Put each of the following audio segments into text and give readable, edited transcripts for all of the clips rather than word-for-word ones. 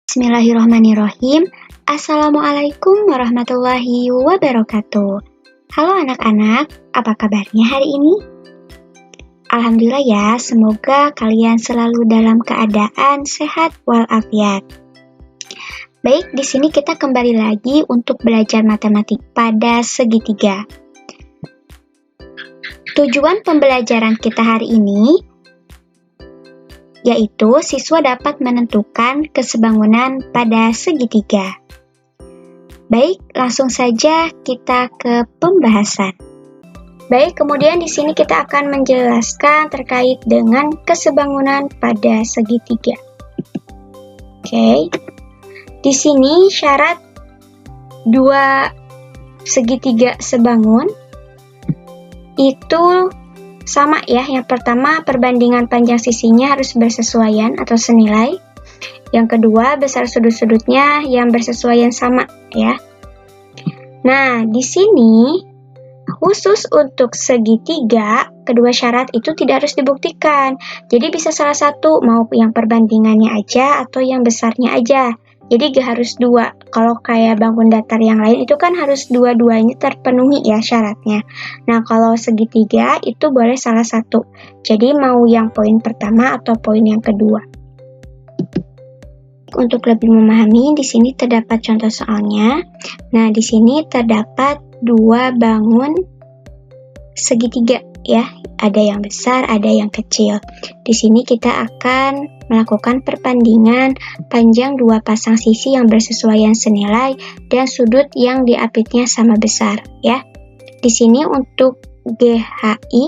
Bismillahirrahmanirrahim. Assalamualaikum warahmatullahi wabarakatuh. Halo anak-anak, apa kabarnya hari ini? Alhamdulillah ya, semoga kalian selalu dalam keadaan sehat walafiat. Baik, di sini kita kembali lagi untuk belajar matematik pada segitiga. Tujuan pembelajaran kita hari ini yaitu siswa dapat menentukan kesebangunan pada segitiga. Baik, langsung saja kita ke pembahasan. Baik, kemudian di sini kita akan menjelaskan terkait dengan kesebangunan pada segitiga. Oke. Di sini syarat dua segitiga sebangun itu sama ya. Yang pertama, perbandingan panjang sisinya harus bersesuaian atau senilai. Yang kedua, besar sudut-sudutnya yang bersesuaian sama ya. Nah, di sini khusus untuk segitiga, kedua syarat itu tidak harus dibuktikan. Jadi bisa salah satu, mau yang perbandingannya aja atau yang besarnya aja. Jadi gak harus dua. Kalau kayak bangun datar yang lain itu kan harus dua-duanya terpenuhi ya syaratnya. Nah, kalau segitiga itu boleh salah satu. Jadi mau yang poin pertama atau poin yang kedua. Untuk lebih memahami, di sini terdapat contoh soalnya. Nah, di sini terdapat dua bangun segitiga ya. Ada yang besar, ada yang kecil. Di sini kita akan melakukan perbandingan panjang dua pasang sisi yang bersesuaian senilai dan sudut yang diapitnya sama besar ya. Di sini untuk GHI,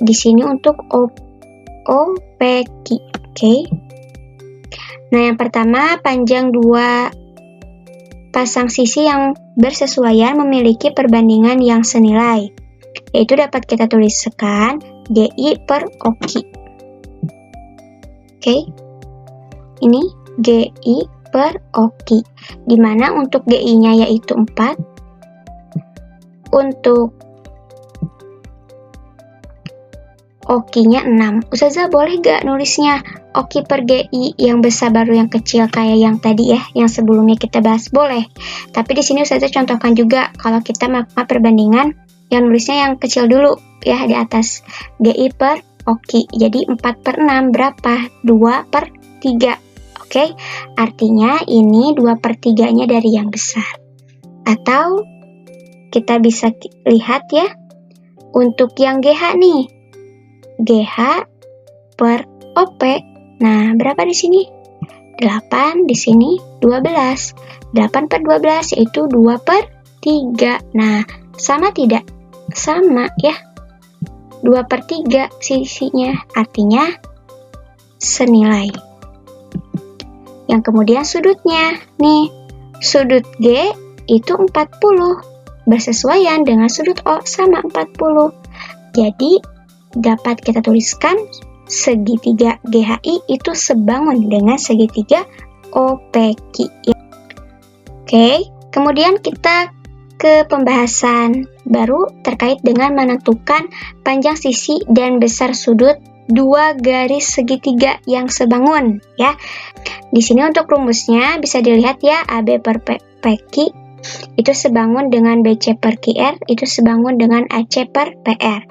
di sini untuk OPQ. Oke. Nah, yang pertama, panjang dua pasang sisi yang bersesuaian memiliki perbandingan yang senilai, yaitu dapat kita tuliskan GI per OQ. Oke, ini GI per OQ, dimana untuk GI-nya yaitu 4, untuk OQ-nya 6. Ustazah boleh gak nulisnya OQ per GI yang besar baru yang kecil kayak yang tadi ya, yang sebelumnya kita bahas? Boleh, tapi di sini Ustazah contohkan juga kalau kita melakukan perbandingan yang nulisnya yang kecil dulu ya di atas, GI per OQ. Jadi 4 per 6 berapa? 2 per 3. Oke, artinya ini 2 per 3-nya dari yang besar. Atau kita bisa lihat ya, untuk yang GH nih, GH per OP. Nah, berapa di sini? 8, di sini 12. 8 per 12 yaitu 2 per 3. Nah, sama tidak? Sama ya. 2 per 3 sisinya, artinya senilai. Yang kemudian sudutnya, nih, sudut G itu 40, bersesuaian dengan sudut O sama 40. Jadi, dapat kita tuliskan segitiga GHI itu sebangun dengan segitiga OPQ. Oke, kemudian kita ke pembahasan baru terkait dengan menentukan panjang sisi dan besar sudut dua garis segitiga yang sebangun ya. Di sini untuk rumusnya bisa dilihat ya, AB per PQ itu sebangun dengan BC per QR itu sebangun dengan AC per PR.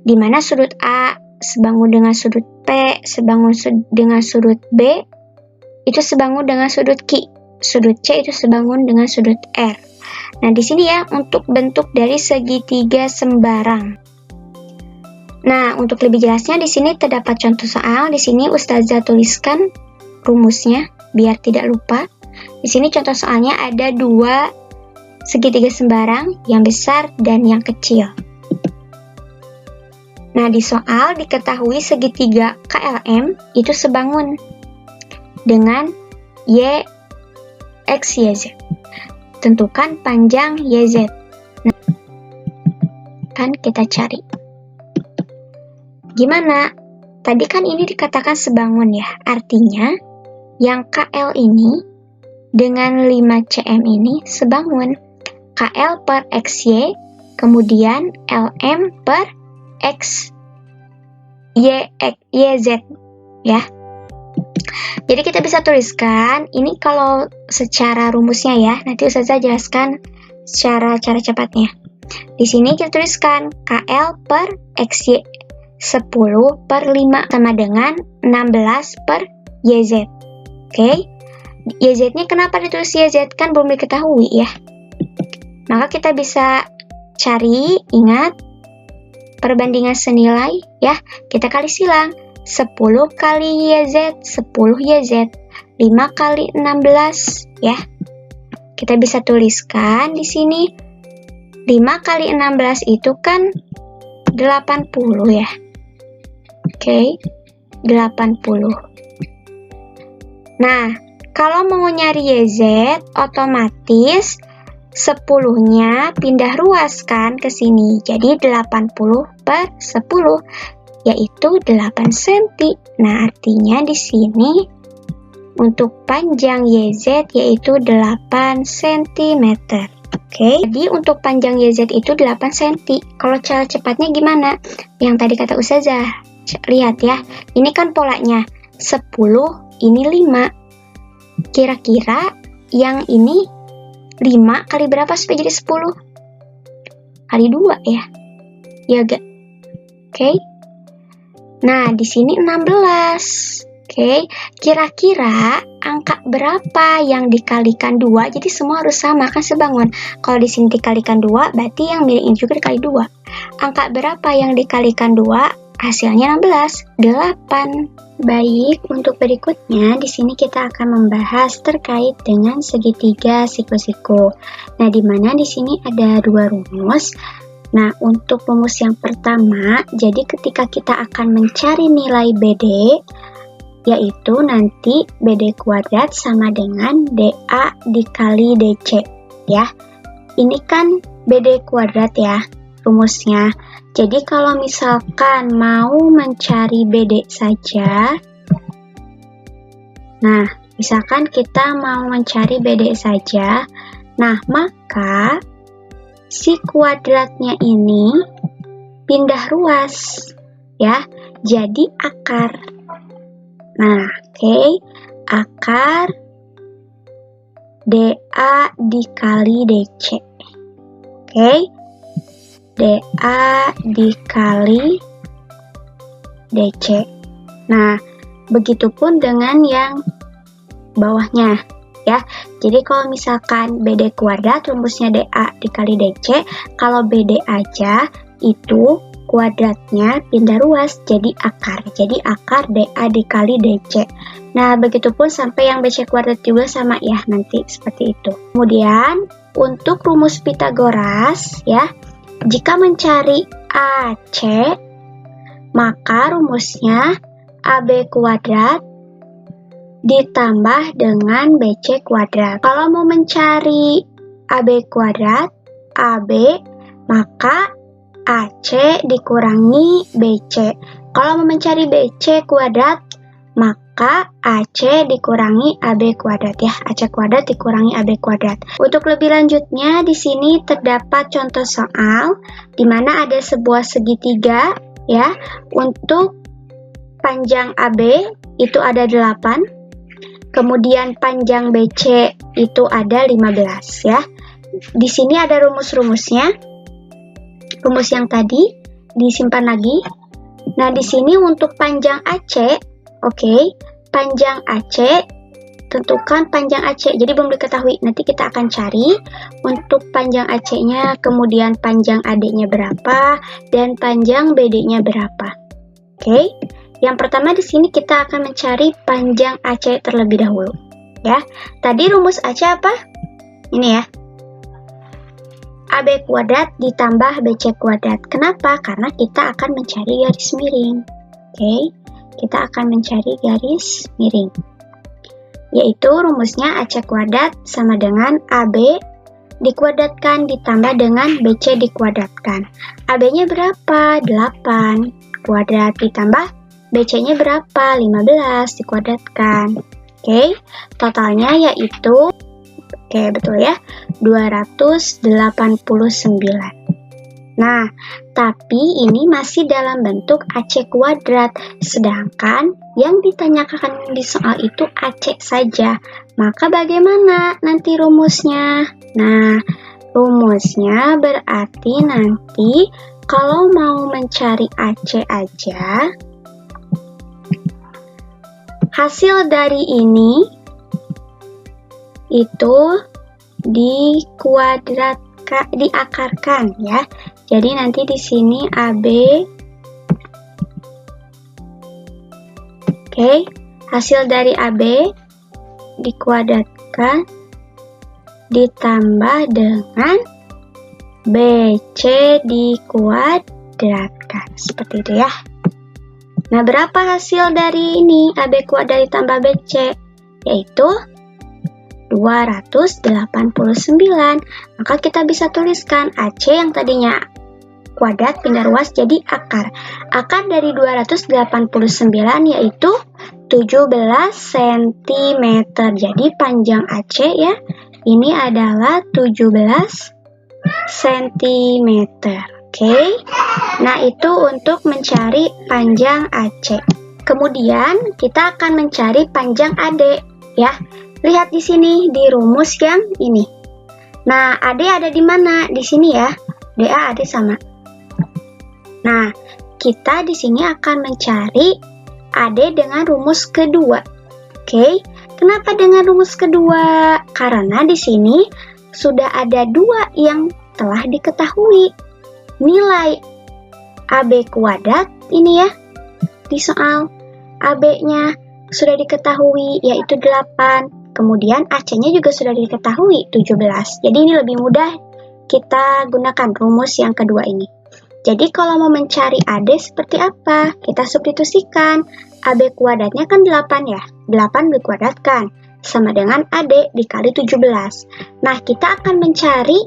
Di mana sudut A sebangun dengan sudut P sebangun dengan sudut B itu sebangun dengan sudut Q. Sudut C itu sebangun dengan sudut R. Nah, di sini ya untuk bentuk dari segitiga sembarang. Nah, untuk lebih jelasnya di sini terdapat contoh soal. Di sini Ustazah tuliskan rumusnya biar tidak lupa. Di sini contoh soalnya ada dua segitiga sembarang, yang besar dan yang kecil. Nah, di soal diketahui segitiga KLM itu sebangun dengan Y, X, Y, Z. Tentukan panjang YZ. Nah, kan kita cari. Gimana? Tadi kan ini dikatakan sebangun ya. Artinya, yang KL ini dengan 5 cm ini sebangun. KL per XY, kemudian LM per X, YZ ya. Jadi kita bisa tuliskan, ini kalau secara rumusnya ya, nanti Ustazah jelaskan secara cara cepatnya. Di sini kita tuliskan KL per XY 10 per 5 sama dengan 16 per YZ. Oke, YZ-nya kenapa ditulis YZ? Kan belum diketahui ya. Maka kita bisa cari, ingat, perbandingan senilai ya. Kita kali silang. 10 kali YZ, 10 YZ, 5 kali 16 ya. Kita bisa tuliskan di sini 5 kali 16 itu kan 80 ya. Oke, 80. Nah, kalau mau nyari YZ, otomatis 10-nya pindah ruas kan ke sini. Jadi 80 per 10. Yaitu 8 cm. Nah, artinya di sini untuk panjang YZ yaitu 8 cm. Oke, jadi untuk panjang YZ itu 8 cm. Kalau cara cepatnya gimana? Yang tadi kata Ustazah. Lihat ya, ini kan polanya 10, ini 5. Kira-kira yang ini 5 kali berapa supaya jadi 10? Kali 2 ya. Ya gak? Oke. Nah, di sini 16. Oke, kira-kira angka berapa yang dikalikan 2? Jadi semua harus sama, kan sebangun. Kalau di sini dikalikan 2, berarti yang milik ini juga dikali 2. Angka berapa yang dikalikan 2? Hasilnya 16, 8. Baik, untuk berikutnya di sini kita akan membahas terkait dengan segitiga siku-siku. Nah, di mana di sini ada 2 rumus. Nah, untuk rumus yang pertama, jadi ketika kita akan mencari nilai BD, yaitu nanti BD kuadrat sama dengan DA dikali DC, ya. Ini kan BD kuadrat ya, rumusnya. Jadi kalau misalkan mau mencari BD saja, nah, misalkan kita mau mencari BD saja, nah maka si kuadratnya ini pindah ruas ya, jadi akar. Nah, oke, akar DA dikali DC. Oke, DA dikali DC. Nah, begitupun dengan yang bawahnya ya. Jadi kalau misalkan BD kuadrat rumusnya DA dikali DC, kalau BD aja itu kuadratnya pindah ruas jadi akar. Jadi akar DA dikali DC. Nah, begitupun sampai yang BC kuadrat juga sama ya, nanti seperti itu. Kemudian untuk rumus Pitagoras ya, jika mencari AC, maka rumusnya AB kuadrat ditambah dengan BC kuadrat. Kalau mau mencari AB kuadrat, AB, maka AC dikurangi BC. Kalau mau mencari BC kuadrat, maka AC dikurangi AB kuadrat ya. AC kuadrat dikurangi AB kuadrat. Untuk lebih lanjutnya, di sini terdapat contoh soal di mana ada sebuah segitiga ya. Untuk panjang AB itu ada 8. Kemudian panjang BC itu ada 15 ya. Di sini ada rumus-rumusnya. Rumus yang tadi disimpan lagi. Nah, di sini untuk panjang AC, oke, panjang AC, tentukan panjang AC. Jadi belum diketahui, nanti kita akan cari untuk panjang AC-nya, kemudian panjang AD-nya berapa, dan panjang BD-nya berapa. Oke. Yang pertama di sini kita akan mencari panjang AC terlebih dahulu, ya. Tadi rumus AC apa? Ini ya. AB kuadrat ditambah BC kuadrat. Kenapa? Karena kita akan mencari garis miring. Oke, kita akan mencari garis miring. Yaitu rumusnya AC kuadrat sama dengan AB dikuadratkan ditambah dengan BC dikuadratkan. AB-nya berapa? 8. Kuadrat ditambah BC-nya berapa? 15 dikuadratkan. Oke, totalnya yaitu, betul ya, 289. Nah, tapi ini masih dalam bentuk AC kuadrat, sedangkan yang ditanyakan di soal itu AC saja. Maka bagaimana nanti rumusnya? Nah, rumusnya berarti nanti kalau mau mencari AC aja, hasil dari ini itu diakarkan ya. Jadi nanti di sini AB, oke, hasil dari AB dikuadratkan ditambah dengan BC dikuadratkan, seperti itu ya. Nah, berapa hasil dari ini AB kuadrat ditambah BC? Yaitu 289. Maka kita bisa tuliskan AC yang tadinya kuadrat pindah ruas jadi akar. Akar dari 289 yaitu 17 cm. Jadi panjang AC ya, ini adalah 17 cm. Oke. Nah, itu untuk mencari panjang AC. Kemudian kita akan mencari panjang AD ya. Lihat di sini di rumus yang ini. Nah, AD ada di mana? Di sini ya. DA AD sama. Nah, kita di sini akan mencari AD dengan rumus kedua. Oke. Kenapa dengan rumus kedua? Karena di sini sudah ada dua yang telah diketahui. Nilai AB kuadrat ini ya. Di soal AB-nya sudah diketahui yaitu 8. Kemudian AC-nya juga sudah diketahui 17. Jadi ini lebih mudah kita gunakan rumus yang kedua ini. Jadi kalau mau mencari AD seperti apa? Kita substitusikan. AB kuadratnya kan 8 ya. 8 dikuadratkan sama dengan AD dikali 17. Nah, kita akan mencari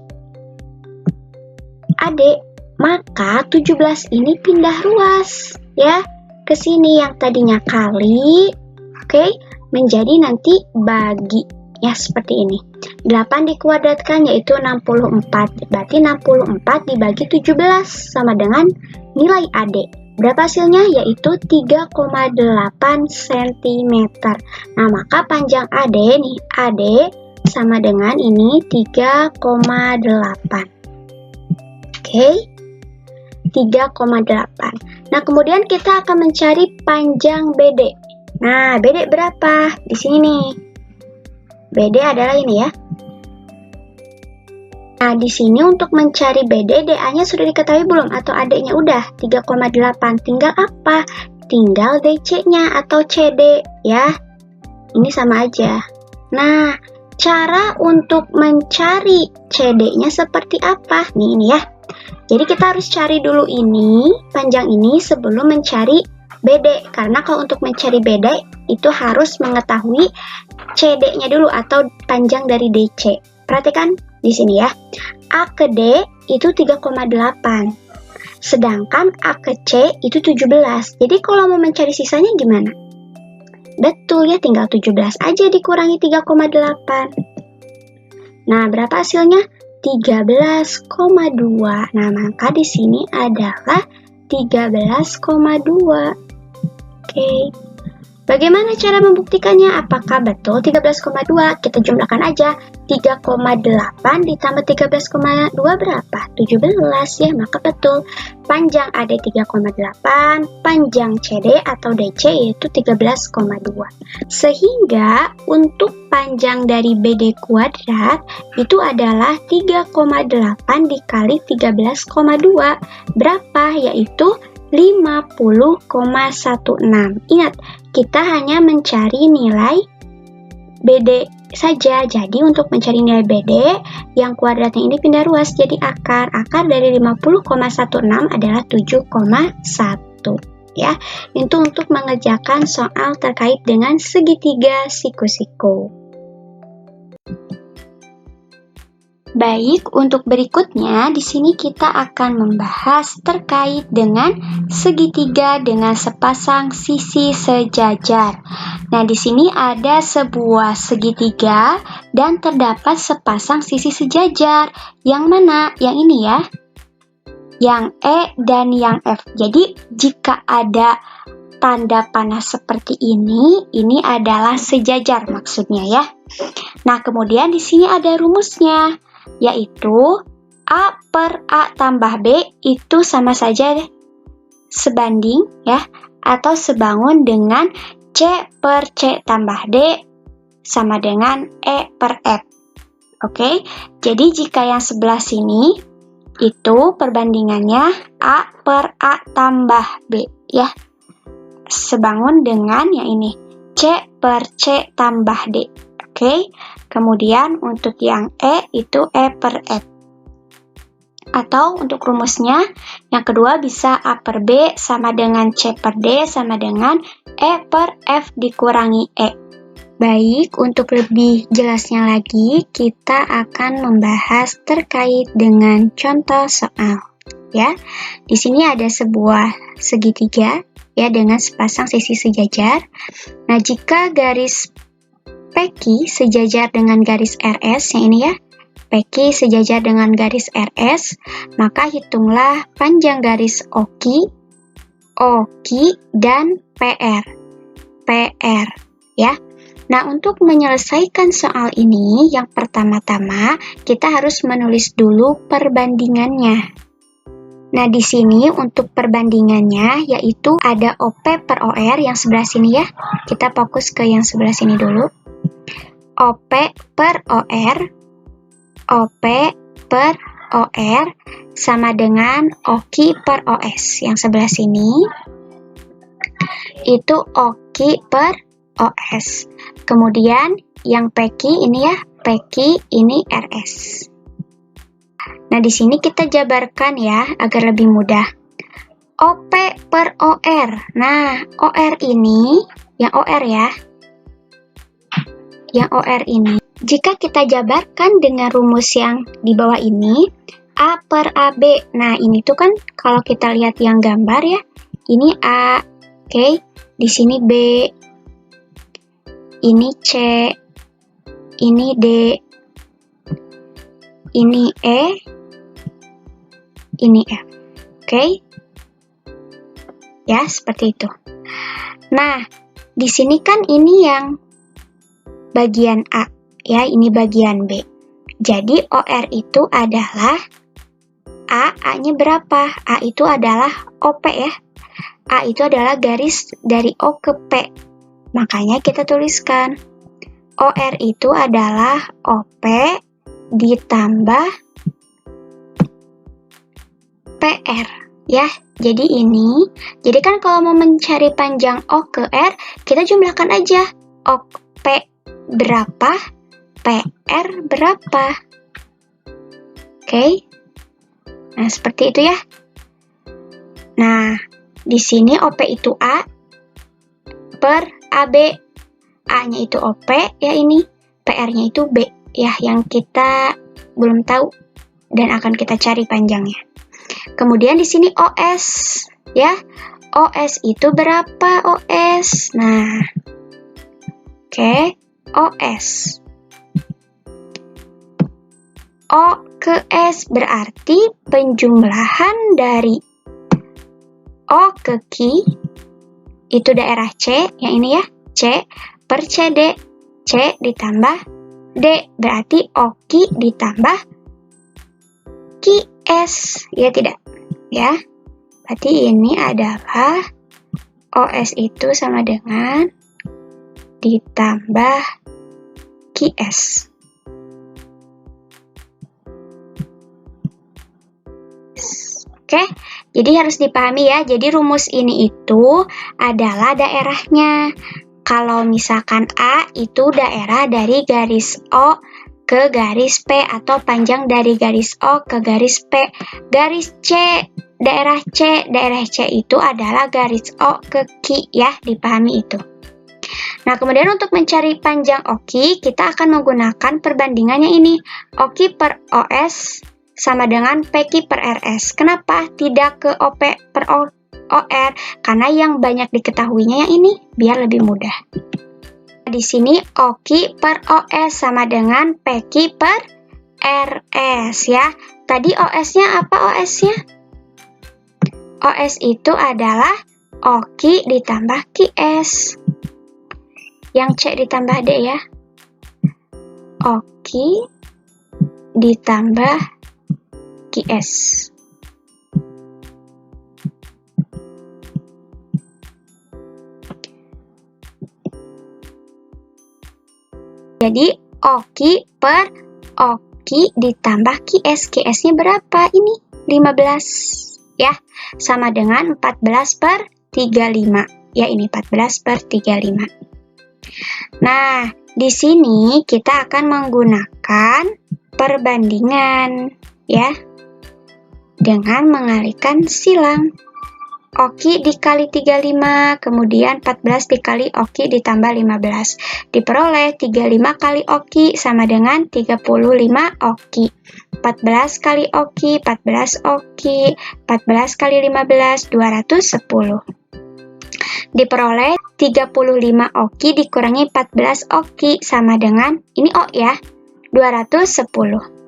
AD. Maka 17 ini pindah ruas ya ke sini, yang tadinya kali, oke, menjadi nanti bagi ya, seperti ini. 8 dikuadratkan yaitu 64. Berarti 64 dibagi 17 sama dengan nilai AD. Berapa hasilnya? Yaitu 3,8 cm. Nah, maka panjang AD nih, AD sama dengan ini 3,8. Oke. 3,8. Nah, kemudian kita akan mencari panjang BD. Nah, BD berapa? Di sini nih. BD adalah ini ya. Nah, di sini untuk mencari BD, DA-nya sudah diketahui belum? Atau AD-nya udah? 3,8. Tinggal apa? Tinggal DC-nya atau CD ya. Ini sama aja. Nah, cara untuk mencari CD-nya seperti apa? Nih, ini ya. Jadi kita harus cari dulu ini, panjang ini sebelum mencari BD. Karena kalau untuk mencari BD itu harus mengetahui CD-nya dulu atau panjang dari DC. Perhatikan di sini ya. A ke D itu 3,8. Sedangkan A ke C itu 17. Jadi kalau mau mencari sisanya gimana? Betul ya, tinggal 17 aja dikurangi 3,8. Nah, berapa hasilnya? 13,2. Nah, maka di sini adalah 13,2. Oke. Bagaimana cara membuktikannya? Apakah betul 13,2? Kita jumlahkan aja. 3,8 ditambah 13,2 berapa? 17 ya, maka betul. Panjang AD 3,8, panjang CD atau DC yaitu 13,2. Sehingga untuk panjang dari BD kuadrat itu adalah 3,8 dikali 13,2. Berapa? Yaitu 50,16. Ingat, kita hanya mencari nilai BD saja. Jadi untuk mencari nilai BD, yang kuadratnya ini pindah ruas jadi akar. Akar dari 50,16 adalah 7,1 ya. Itu untuk mengerjakan soal terkait dengan segitiga siku-siku. Baik, untuk berikutnya di sini kita akan membahas terkait dengan segitiga dengan sepasang sisi sejajar. Nah, di sini ada sebuah segitiga dan terdapat sepasang sisi sejajar. Yang mana? Yang ini ya. yang E, dan yang F. Jadi, jika ada tanda panah seperti ini adalah sejajar maksudnya ya. Nah, kemudian di sini ada rumusnya, yaitu A per A tambah B itu sama saja sebanding ya, atau sebangun dengan C per C tambah D sama dengan E per F. Oke, jadi jika yang sebelah sini itu perbandingannya A per A tambah B ya, sebangun dengan yang ini C per C tambah D. Oke, kemudian untuk yang E itu E per F. Atau untuk rumusnya yang kedua bisa A per B sama dengan C per D sama dengan E per F dikurangi E. Baik, untuk lebih jelasnya lagi, kita akan membahas terkait dengan contoh soal. Ya, di sini ada sebuah segitiga ya dengan sepasang sisi sejajar. Nah, jika garis PQ sejajar dengan garis RS yang ini ya, PQ sejajar dengan garis RS, maka hitunglah panjang garis OQ, dan PR. Ya. Nah, untuk menyelesaikan soal ini, yang pertama-tama kita harus menulis dulu perbandingannya. Nah, di sini untuk perbandingannya yaitu ada OP per OR yang sebelah sini ya. Kita fokus ke yang sebelah sini dulu. OP per OR sama dengan OQ per OS. Yang sebelah sini itu OQ per OS. Kemudian yang PQ ini ya, PQ ini RS. Nah, di sini kita jabarkan ya agar lebih mudah. OP per OR. Nah, OR ini, yang OR ya. Yang OR ini, jika kita jabarkan dengan rumus yang di bawah ini, A per AB. Nah, ini tuh kan kalau kita lihat yang gambar ya, ini A, oke, di sini B, ini C, ini D, ini E, ini F. Oke? Ya, seperti itu. Nah, di sini kan ini yang bagian A, ya, ini bagian B. Jadi, OR itu adalah A-nya berapa? A itu adalah OP ya. A itu adalah garis dari O ke P. Makanya kita tuliskan OR itu adalah OP ditambah PR ya. Jadi ini, jadi kan kalau mau mencari panjang O ke R, kita jumlahkan aja OP berapa, PR berapa. Oke. Nah, seperti itu ya. Nah, di sini OP itu A per AB. A-nya itu OP, ya ini. PR-nya itu B, ya, yang kita belum tahu dan akan kita cari panjangnya. Kemudian di sini OS, ya. OS itu berapa OS? Nah, oke, OS. O ke S berarti penjumlahan dari O ke Q itu daerah C, yang ini ya, C per CD, C ditambah D, berarti OQ ditambah QS, ya tidak? Ya, berarti ini adalah OS itu sama dengan ditambah QS. Oke, jadi harus dipahami ya. Jadi rumus ini itu adalah daerahnya. Kalau misalkan A itu daerah dari garis O ke garis P atau panjang dari garis O ke garis P. Garis C, daerah C itu adalah garis O ke Q ya, dipahami itu. Nah, kemudian untuk mencari panjang OQ, kita akan menggunakan perbandingannya ini. OQ per OS sama dengan PQ per RS. Kenapa tidak ke OP per OR? Karena yang banyak diketahuinya yang ini, biar lebih mudah. Di sini OQ per OS sama dengan PQ per RS ya. Tadi OS-nya apa OS-nya? OS itu adalah OQ ditambah QS. Yang C ditambah D ya. OQ ditambah QS. Jadi OQ per OQ ditambah QS. QS-nya berapa? Ini 15 ya. Sama dengan 14 per 35. Ya, ini 14 per 35. Nah, di sini kita akan menggunakan perbandingan ya. Dengan mengalihkan silang. OQ dikali 35, kemudian 14 dikali OQ ditambah 15. Diperoleh 35 kali OQ sama dengan 35 OQ. 14 kali OQ, 14 OQ, 14 kali 15, 210. Diperoleh 35 OQ dikurangi 14 OQ sama dengan, ini O ya, 210.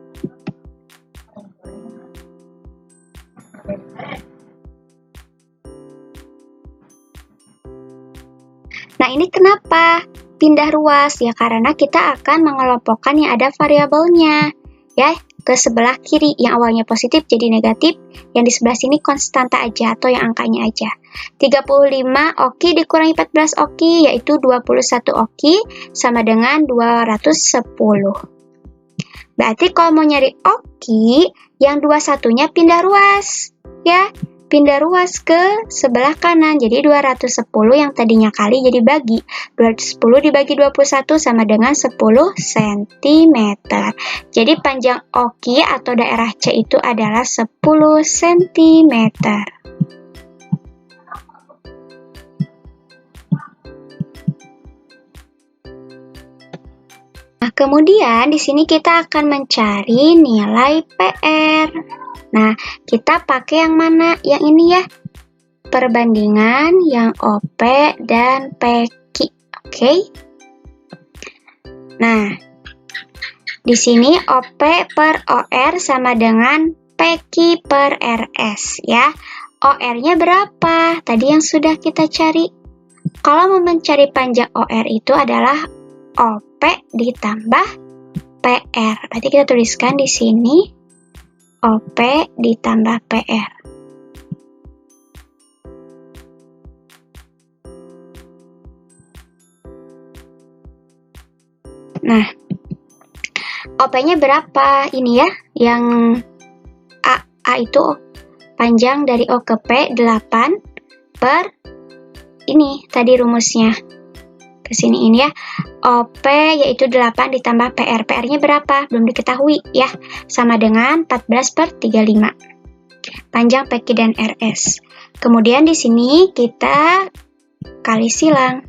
Nah, ini kenapa pindah ruas? Ya, karena kita akan mengelompokkan yang ada variabelnya. Ya, ke sebelah kiri yang awalnya positif jadi negatif, yang di sebelah sini konstanta aja atau yang angkanya aja. 35 OQ dikurangi 14 OQ yaitu 21 OQ sama dengan 210. Berarti kalau mau nyari OQ, yang 21-nya pindah ruas. Ya, pindah ruas ke sebelah kanan. Jadi 210 yang tadinya kali jadi bagi. 210 dibagi 21 sama dengan 10 cm. Jadi panjang OQ atau daerah C itu adalah 10 cm. Nah, kemudian di sini kita akan mencari nilai PR. Nah, kita pakai yang mana? Yang ini ya. Perbandingan yang OP dan PQ. Oke. Nah, di sini OP per OR sama dengan PQ per RS ya. OR-nya berapa? Tadi yang sudah kita cari. Kalau mau mencari panjang OR itu adalah OP ditambah PR. Berarti kita tuliskan di sini OP ditambah PR. Nah, OP-nya berapa? Ini ya, yang A itu panjang dari O ke P 8 per ini tadi rumusnya. Ke sini ini ya. OP yaitu 8 ditambah PR. PR-nya berapa? Belum diketahui ya. Sama dengan 14 per 35. Panjang PQ dan RS. Kemudian di sini kita kali silang.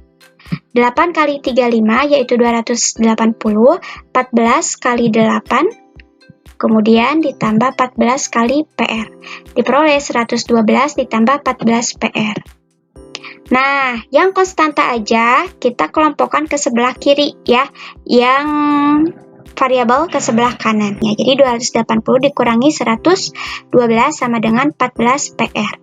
8 kali 35 yaitu 280. 14 kali 8. Kemudian ditambah 14 kali PR. Diperoleh 112 ditambah 14 PR. Nah, yang konstanta aja kita kelompokkan ke sebelah kiri ya, yang variabel ke sebelah kanan ya. Jadi 280 dikurangi 112 sama dengan 14 PR.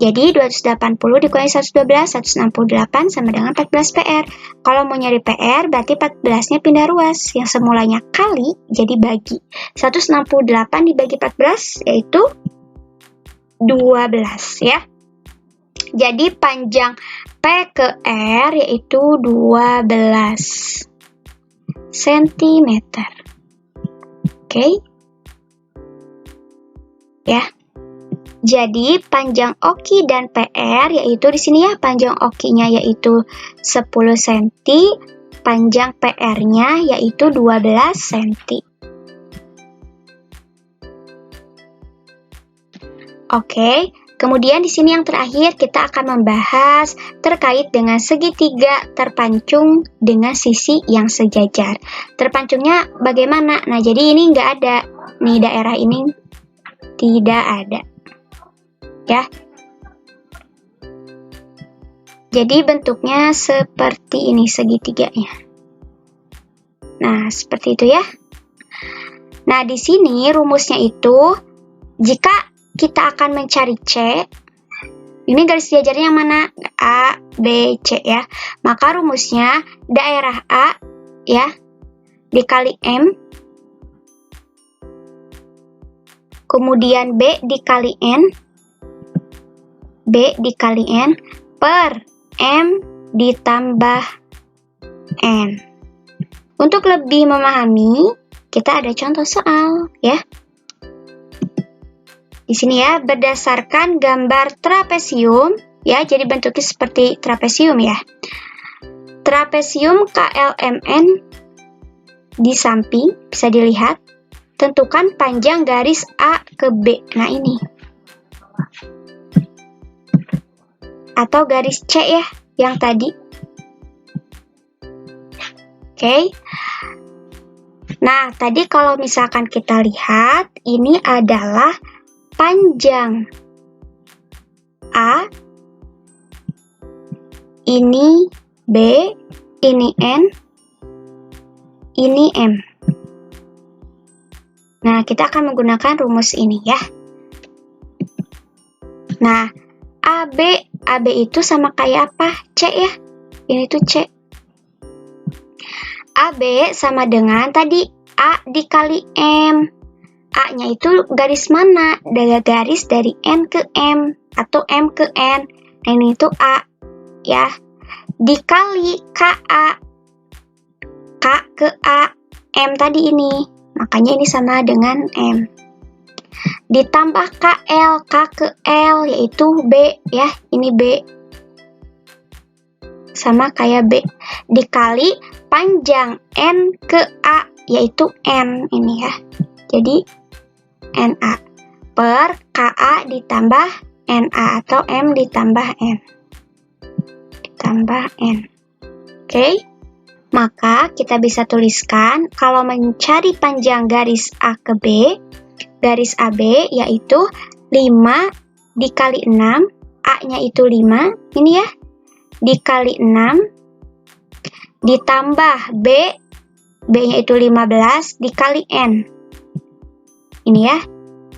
Jadi 280 dikurangi 112, 168 sama dengan 14 PR. Kalau mau nyari PR berarti 14-nya pindah ruas, yang semulanya kali jadi bagi. 168 dibagi 14 yaitu 12 ya. Jadi panjang P ke R yaitu 12 cm. Oke. Ya. Jadi panjang OQ dan PR yaitu di sini ya, panjang OQ-nya yaitu 10 cm, panjang PR-nya yaitu 12 cm. Oke. Kemudian di sini yang terakhir kita akan membahas terkait dengan segitiga terpancung dengan sisi yang sejajar. Terpancungnya bagaimana? Nah, jadi ini nggak ada. Nih, daerah ini tidak ada. Ya. Jadi bentuknya seperti ini segitiganya. Nah, seperti itu ya. Nah, di sini rumusnya itu jika kita akan mencari C. Ini garis jajarnya yang mana? A, B, C ya. Maka rumusnya daerah A ya dikali M, kemudian B dikali N, B dikali N per M ditambah N. Untuk lebih memahami, kita ada contoh soal ya. Di sini ya, berdasarkan gambar trapesium ya, jadi bentuknya seperti trapesium ya. Trapesium KLMN di samping bisa dilihat. Tentukan panjang garis A ke B. Nah, ini. Atau garis C ya, yang tadi. Oke. Nah, tadi kalau misalkan kita lihat, ini adalah panjang A, ini B, ini N, ini M. Nah, kita akan menggunakan rumus ini ya. Nah, AB itu sama kayak apa? C ya. Ini tuh C. AB sama dengan tadi A dikali M. A-nya itu garis mana? Dari garis dari N ke M atau M ke N. Nah, ini itu A ya. Dikali KA. K ke A. M tadi ini. Makanya ini sama dengan M. Ditambah KL. K ke L yaitu B ya. Ini B. Sama kayak B. Dikali panjang N ke A yaitu N ini ya. Jadi NA per KA ditambah NA atau M ditambah N. Ditambah N. Oke. Maka kita bisa tuliskan kalau mencari panjang garis A ke B, garis AB yaitu 5 dikali 6, A-nya itu 5, ini ya, dikali 6, ditambah B, B-nya itu 15, dikali N. Ini ya,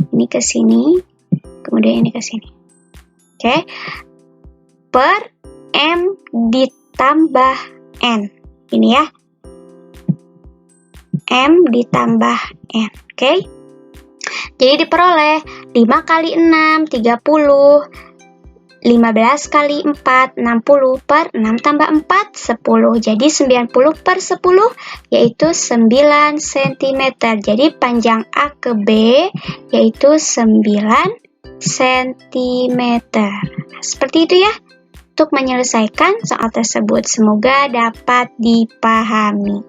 ini ke sini, kemudian ini ke sini. Oke, per M ditambah N. Ini ya, M ditambah N. Oke, jadi diperoleh 5 kali 6, 30. 15 kali 4, 60 per 6 tambah 4, 10. Jadi 90 per 10 yaitu 9 cm. Jadi panjang A ke B yaitu 9 cm. Seperti itu ya untuk menyelesaikan soal tersebut. Semoga dapat dipahami.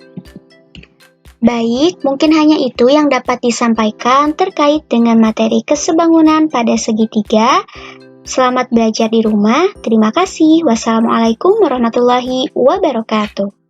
Baik, mungkin hanya itu yang dapat disampaikan terkait dengan materi kesebangunan pada segitiga. Selamat belajar di rumah. Terima kasih. Wassalamualaikum warahmatullahi wabarakatuh.